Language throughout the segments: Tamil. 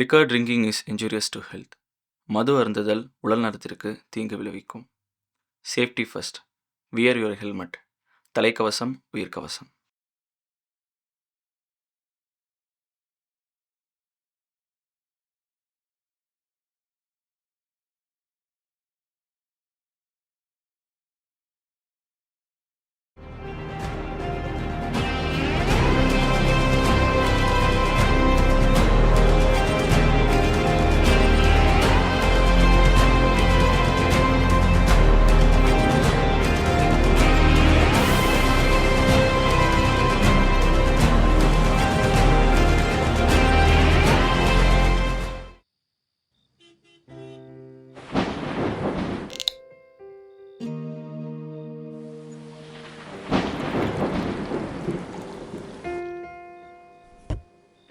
Liquor drinking is injurious to health. மது அருந்துதல் உடல் நலத்திற்கு தீங்கு விளைவிக்கும். Safety first. Wear your helmet. தலைக்கவசம் உயிர்க்கவசம்.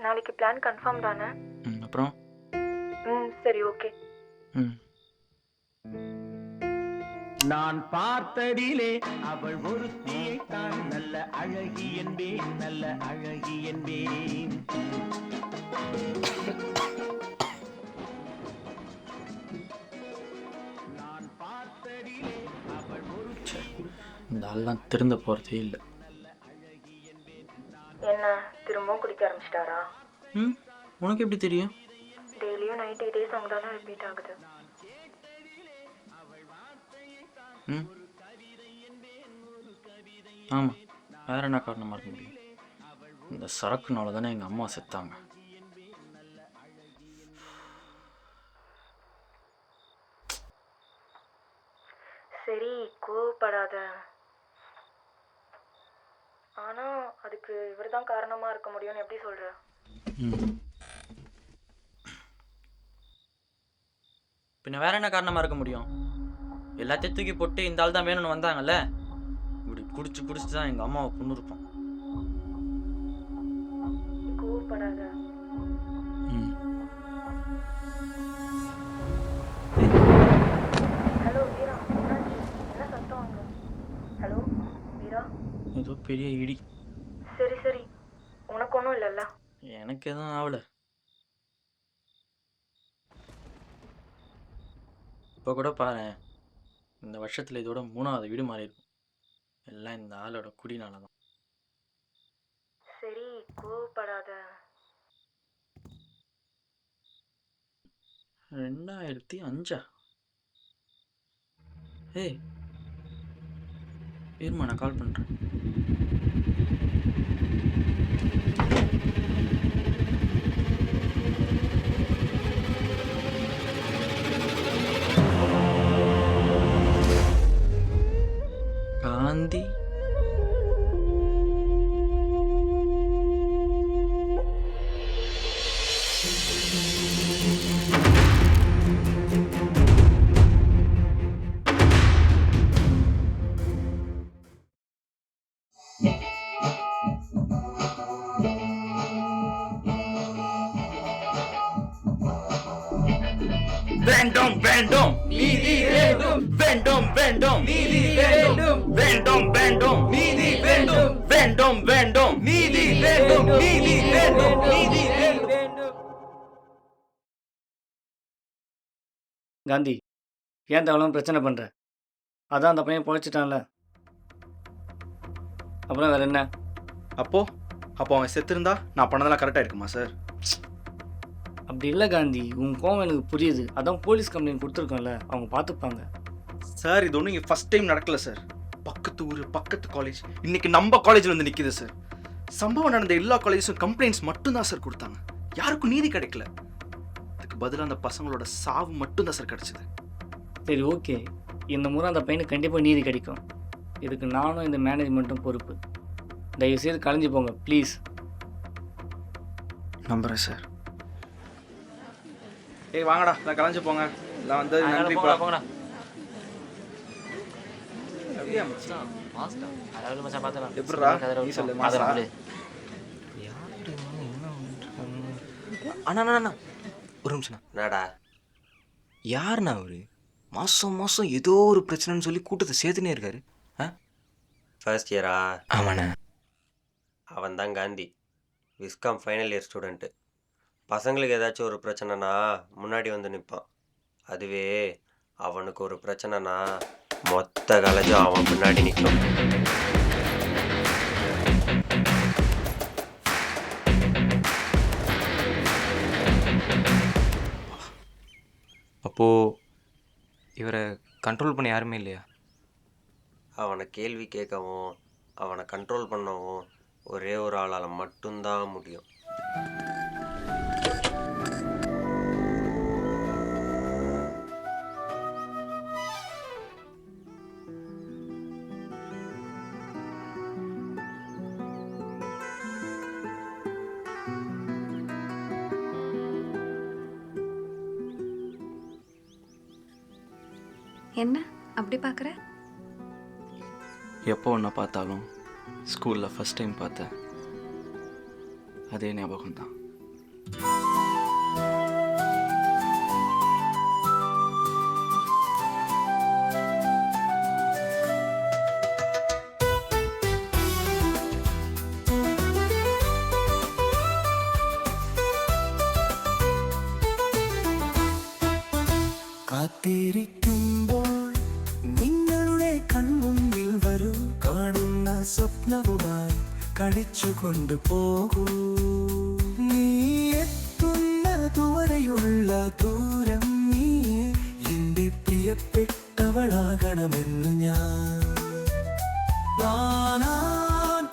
நாளைக்கு பிளான் கன்ஃபார்ம் தானே? அப்புறம் சரி ஓகே. நான் பார்த்ததிலே அவள் ஒருத்தியை தான் நல்ல அழகி என்பேன், நல்ல அழகி என்பேன். நான் பார்த்ததிலே அவள் இந்த ஆள்லாம் திருந்த போகிறதே இல்லை. என்ன திரும்பவும் குடிக்க ஆரம்பிச்சிட்டாரா? உனக்கு எப்படி தெரியும்? டெய்லியும் நைட் இதே சாங் தானே ரிப்பீட் ஆகுது. ஆமாம், வேற என்ன காரணமாக இருக்க முடியும்? இந்த சரக்குனால தானே எங்கள் அம்மா செத்தாங்க. சரி கோவப்படாத. ஆனா அதுக்கு இவர் தான் காரணமா இருக்க முடியும்னு எப்படி சொல்ற? பின்ன வேற என்ன காரணமாக இருக்க முடியும்? எல்லாத்தையும் தூக்கி போட்டு இந்த ஆள் தான் வேணும்னு வந்தாங்கல்ல, இப்படி குடிச்சு தான் எங்கள் அம்மாவை பொண்ணு இருப்போம். கோவப்படாத. ஹலோ வீரா, என்னாச்சு? என்ன சத்தம் அங்க? ஹலோ வீரா. ஏதோ பெரிய இடி. சரி சரி, உனக்கு ஒன்றும் இல்லைல்ல? எனக்கு எதுவும் ஆகல. இப்போ கூட பாரு, இந்த வருஷத்தில் இதோட 3வது வீடு மாறி இருக்கும். எல்லாம் இந்த ஆளோட குடினால தான். சரி கோவப்படாத. 2005 ஏய் இருமா, நான் கால் பண்ணுறேன். காந்தி வேண்டும் வேண்டும் நீதி வேண்டும், வேண்டும் வேண்டும் நீதி வேண்டும், வேண்டும் வேண்டும் நீதி வேண்டும், வேண்டும் வேண்டும் நீதி வேண்டும், நீதி வேண்டும், நீதி வேண்டும். காந்தி, ஏன் தேவலாம் பிரச்சனை பண்ணுற? அதான் அந்த பையன் பொழைச்சிட்டான்ல, அப்புறம் வேற என்ன? அப்போ அவன் செத்துருந்தா நான் பண்ணதெல்லாம் கரெக்டாக இருக்குமா சார்? அப்படி இல்லை காந்தி, உன் கோவம் எனக்கு புரியுது. அதான் போலீஸ் கம்ப்ளைண்ட் கொடுத்துருக்கோம்ல, அவங்க பார்த்துப்பாங்க. சார் இது ஒன்றும் இங்கே ஃபஸ்ட் டைம் நடக்கல சார். பக்கத்து ஊர், பக்கத்து காலேஜ், இன்னைக்கு நம்ம காலேஜில் வந்து நிற்கிது சார். சம்பவம் நடந்த எல்லா காலேஜஸும் கம்ப்ளைண்ட்ஸ் மட்டும்தான் சார் கொடுத்தாங்க. யாருக்கும் நீதி கிடைக்கல. அதுக்கு பதிலாக அந்த பசங்களோட சாவு மட்டும்தான் சார் கிடச்சிது. சரி ஓகே, இந்த முறை அந்த பையனுக்கு கண்டிப்பாக நீதி கிடைக்கும். இதுக்கு நானும் இந்த மேனேஜ்மெண்ட்டும் பொறுப்பு. தயவுசெய்து கலைஞ்சு போங்க ப்ளீஸ். நம்புகிறேன் சார். ஏய் வாங்கடா, நான் கலைஞ்சு போங்க. நான் வந்து நன்றிப்பா. போங்கடா. அப்படியே மச்சான். எப்படிடா நீ சொல்லு மாசா. அண்ணா ஒரு நிமிஷம். என்னடா யாருண்ணா அவரு? மாதம் மாதம் ஏதோ ஒரு பிரச்சனைன்னு சொல்லி கூட்டத்தை சேர்த்துனே இருக்காரு. ஃபர்ஸ்ட் இயரா? ஆமாண்ணா. அவன் தான் Gandhi, viscom final year student. பசங்களுக்கு ஏதாச்சும் ஒரு பிரச்சனைனா முன்னாடி வந்து நிற்பான். அதுவே அவனுக்கு ஒரு பிரச்சனைனா மொத்த காலேஜும் அவன் பின்னாடி நிற்கும். அப்போது இவரை கண்ட்ரோல் பண்ண யாருமே இல்லையா? அவனை கேள்வி கேட்கவும் அவனை கண்ட்ரோல் பண்ணவும் ஒரே ஒரு ஆளால் மட்டும்தான் முடியும். என்ன அப்படி பார்க்குற? எப்போ ஒன்றை பார்த்தாலும் ஸ்கூலில் ஃபஸ்ட் டைம் பார்த்தேன் அதே ஞாபகம் தான். കാത്തിരിക്കുമ്പോൾ നിങ്ങളുടെ കൺമുന്നിൽ വരൂ, കാണുന്ന സ്വപ്നവുമായി കളിച്ചുകൊണ്ട് പോകൂ. നീ എത്തുന്നതുവരെയുള്ള ദൂരം നീ എന്റെ പ്രിയപ്പെട്ടവളാകണമെന്ന് ഞാൻ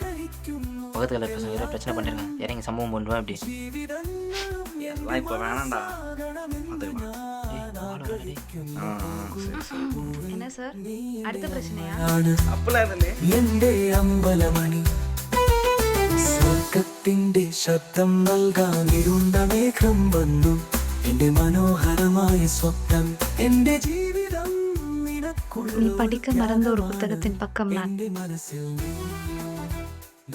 കഴിക്കുന്നു. பக்கத்தில் பசங்க ஏதோ பிரச்சனை பண்ணிருக்கேன், இறங்கி சம்பவம் பண்ணுவேன் அப்படி. எல்லாம் இப்போ வேணாம்டா. என்ன சார், அடுத்த பிரச்சனையா? அப்பெல்லாம் இல்லை. എന്റെ അമ്പലമണി സ്വർഗത്തിന്റെ ശബ്ദം നൽകാൻ ഇരുണ്ട മേഘം വന്നു. എന്റെ മനോഹരമായ സ്വപ്നം, എന്റെ ജീവിതം நீ படிக்க மறந்த ஒரு புத்தகத்தின் பக்கம் நான். മനസ്സിൽ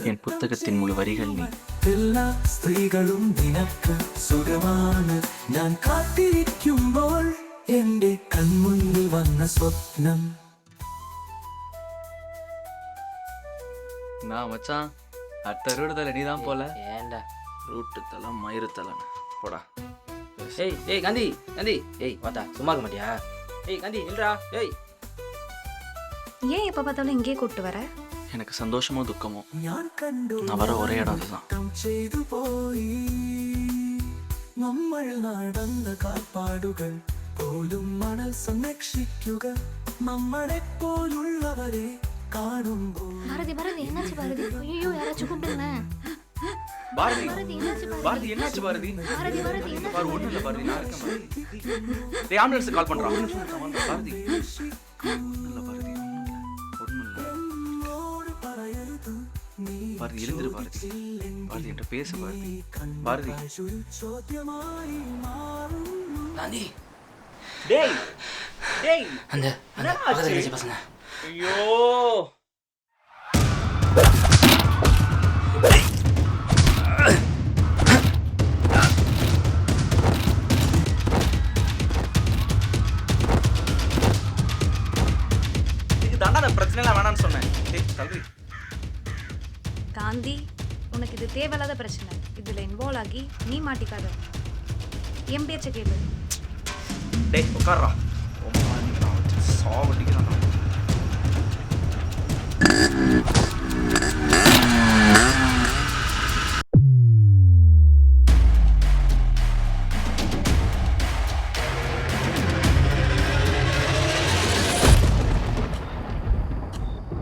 என் புத்தகத்தின் முழு வரிகள் நீ. എല്ലാ സ്ത്രീകളും നിനക്ക് സുഖമാണ്. ഞാൻ കാത്തിരിക്കുമ്പോൾ എന്റെ കൺമുന്നിൽ വന്ന സ്വപ്നം. நான் மச்சான் அடுத்த ரூடுதல நீ தான் போல. ஏன்டா? ரூட்டு தலை மயிறு தலைன்னு போடா. ஏய் ஏய் காந்தி காந்தி, ஏய் வாடா, சும்மா இருக்க மாட்டியா? ஏய் காந்தி இல்லடா. ஏய் ஏன் எப்போ பார்த்தாலும் இங்கே கூப்பிட்டு வர? எனக்கு சந்தோஷமோ துக்கமோ ഞാൻ കണ്ടു நான் வர ஒரே இடம் அதுதான். ചെയ്തു പോയി നമ്മൾ നടന്ന കാൽപ്പാടുകൾ പോലും മണൽ സംരക്ഷിക്കുക. നമ്മളെ പോലുള്ളവരെ കാണുമ്പോൾ பாரதி பாரதி, என்னாச்சு பாரதி? ஐயோ, யாராச்சும் கூப்பிடுங்க. பாரதி பாரதி, என்னாச்சு பாரதி? பாரதி என்னாச்சு பாரதி? பாரதி பாரதி, என்னாச்சு? பாரு ஒண்ணும் இல்ல பாரதி, நான் இருக்கேன் பாரதி. டேய் ஆம்புலன்ஸ் கால் பண்றான். பாரதி ஒண்ணும் இல்ல பாரதி, ஒண்ணும் இல்ல. എന്നോട് പറയരുത് നീ பாரதி எழுந்திரு பாரதி. பாரதி என்கிட்ட பேசு பாரதி. பாரதி ഒരു ചോദ്യമായി മാറുന്നു. காந்தி, டேய் டேய் அந்த அந்த பக்கத்தில் இருந்துச்சு பசங்க. ஐயோ இதுக்கு தாண்டா அந்த பிரச்சனை எல்லாம் வேணாம்னு சொன்னேன். டேய் கல்வி காந்தி, உனக்கு இது தேவையில்லாத பிரச்சனை. இதுல இன்வால்வ் ஆகி நீ மாட்டிக்காத. என் பேச்ச கேளு. டேய் உட்கார்றா. சாவடிக்கிறான்.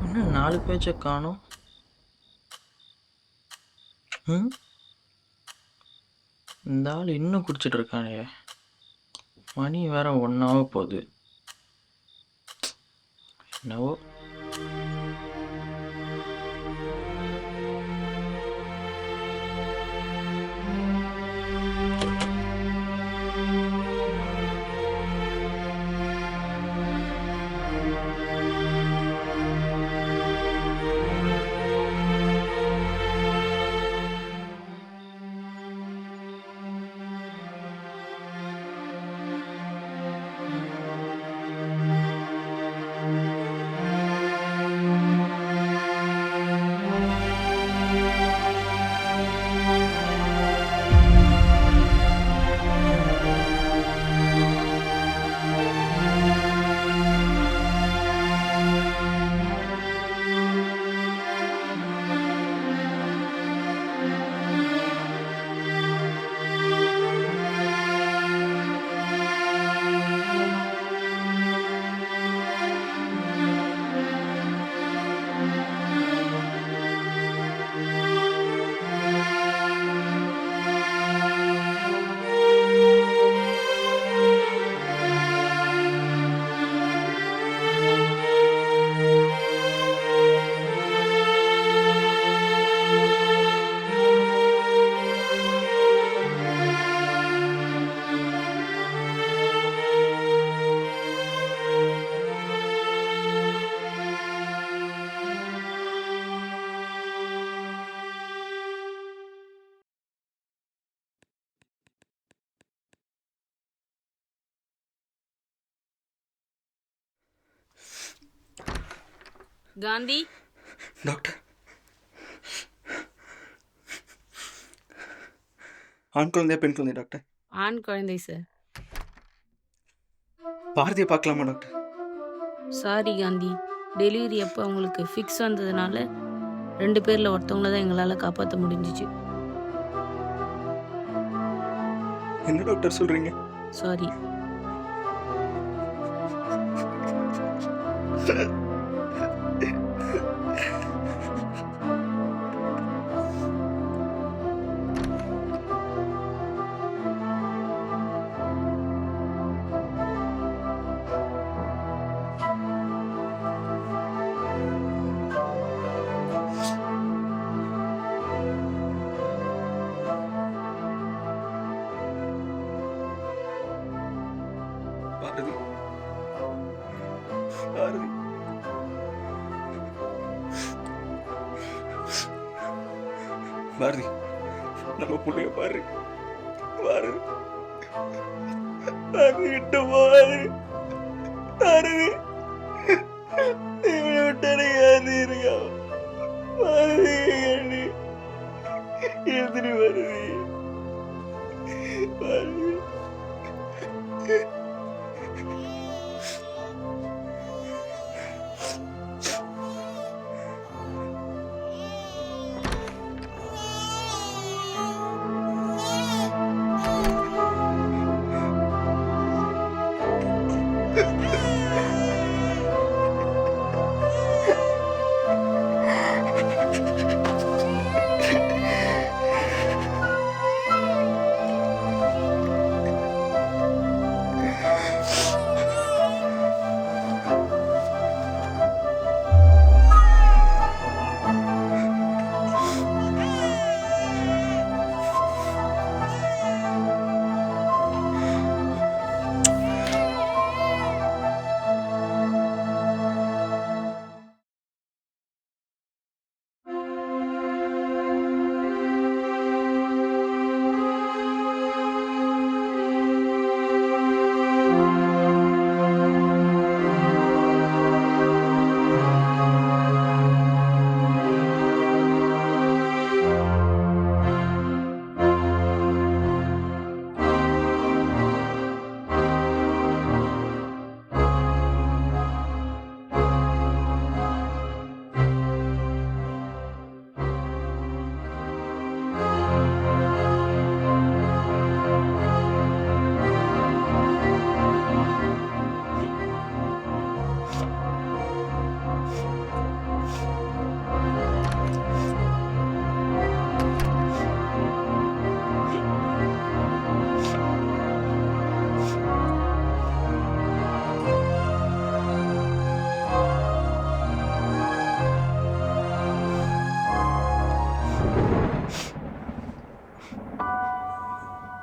இன்னும் 4 பேஜை காணும். இந்த ஆள் இன்னும் குடிச்சிட்டு இருக்கானே. மணி வேற 1 ஆக போகுது. என்னவோ. காந்தி டாக்டர், ஆண் குழந்தையா பெண் குழந்தையா டாக்டர்? ஆண் குழந்தை சார். பாரதியை பார்க்கலாமா டாக்டர்? சாரி காந்தி, டெலிவரி அப்போ அவங்களுக்கு ஃபிக்ஸ் வந்ததுனால 2 பேரில் ஒருத்தவங்கள தான் எங்களால் காப்பாற்ற முடிஞ்சிச்சு. என்ன டாக்டர் சொல்றீங்க? சாரி. பாரதி, பாரதி, பாரதி, நம்ம புள்ளைய பாரு, பாரு, பாரதி கிட்ட பாரு, பாரதி, இவனை விட்டாரு ஏது இருக்கா? பாரதி கண்ணி எழுதினு பாரதி, பாரதி.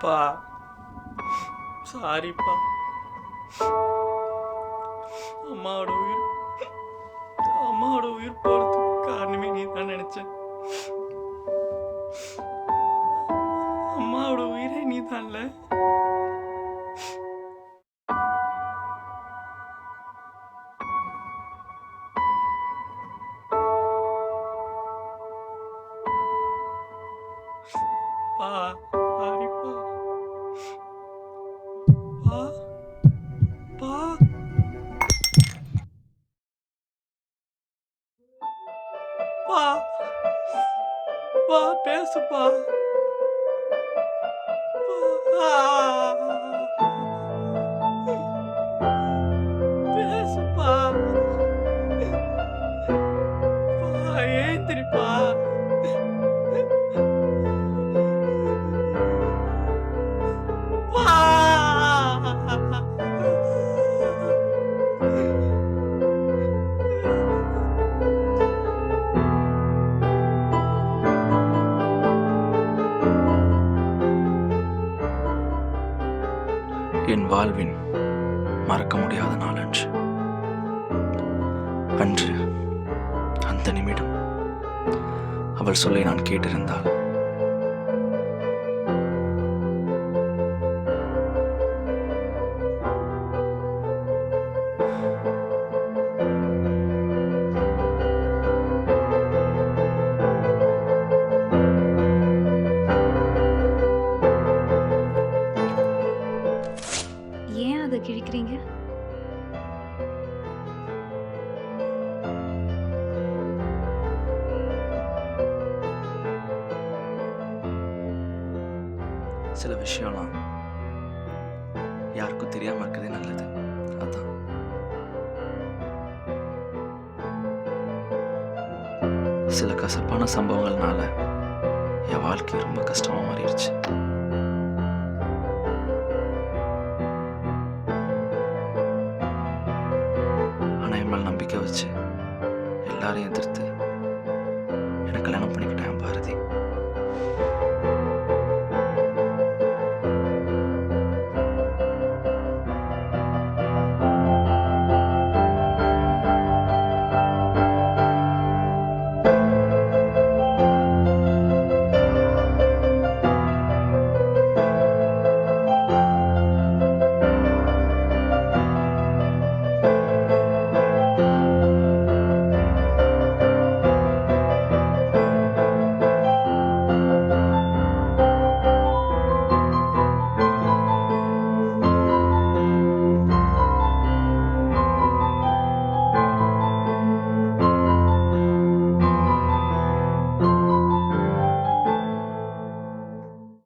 பா சாரிப்பா. அம்மாவோட உயிர் போகிறதுக்கு காரணமே நீ தான் நினச்சேன். அம்மாவோட உயிரே நீ தான்ல. பா சாரிப்பா. பா பா பா பா பேசுப்பா. பேசுப்பா. ஏந்திரிப்பா. என் வாழ்வின் மறக்க முடியாத நாள் அன்று. அந்த நிமிடம் அவள் சொல்லை நான் கேட்டிருந்தாள். அதை கிழிக்கிறீங்க? சில விஷயம்லாம் யாருக்கும் தெரியாம இருக்கிறதே நல்லது. அதான் சில கசப்பான சம்பவங்கள்னால என் வாழ்க்கை ரொம்ப கஷ்டமா மாறிடுச்சு. ஆனா என் மேல நம்பிக்கை வச்சு எல்லாரையும் எதிர்த்து எனக்கு கல்யாணம் பண்ணிக்கிட்டேன் பாரதி.